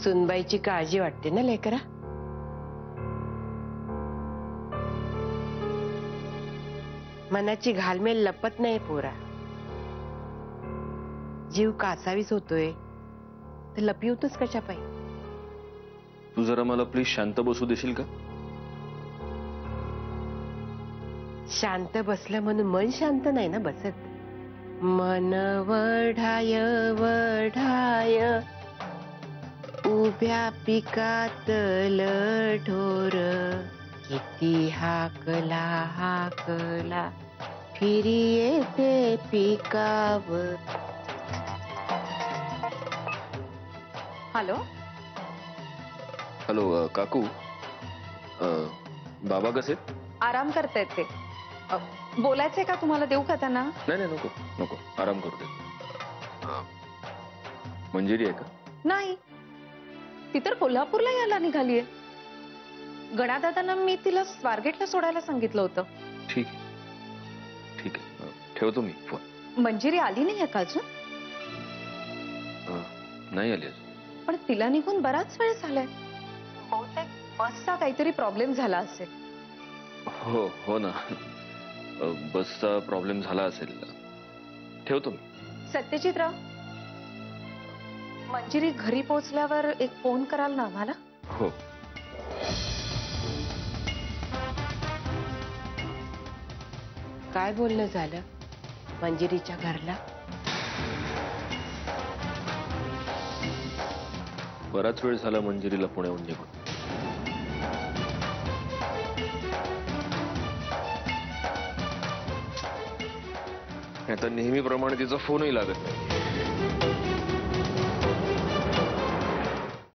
सुनबाईची काळजी वाटते ना लेकरा. मनाची घालमेल लपत नाही पोरा. जीव कासावीस होतोय तर लपवतोच कशा पाहिजे. तू जरा मला प्लीज शांत बसू देशील का? शांत बसलं म्हणून मन शांत नाही ना बसत. मन वढाय वढाय उभ्या पिकातल ढोर किती हाकला हाकला फिरी येते पिकावर. हॅलो हॅलो काकू, बाबा कसे? आराम करतायत ते. बोलायचंय का तुम्हाला? देऊ का त्यांना? नाही नाही नको नको, आराम करू दे. मंजिरी आहे का? नाही, ती तर कोल्हापूरला यायला निघालीये. गणादादांना मी तिला स्वारगेटला सोडायला सांगितलं होतं. ठीक आहे ठीक आहे, ठेवतो मी फोन. मंजिरी आली नाही का अजून? नाही आली अजून. पण तिला निघून बराच वेळ झालाय. बहुतेक बसचा काहीतरी प्रॉब्लेम झाला असेल. हो हो ना, बसचा प्रॉब्लेम झाला असेल. ठेवतो मी. सत्यजितराव, मंजिरी घरी पोहोचल्यावर एक फोन कराल ना आम्हाला? हो. काय बोलणं झालं मंजिरीच्या घरला? बराच वेळ झाला मंजिरीला पुण्याहून निघून. आता नेहमीप्रमाणे तिचा फोनही लागत नाही.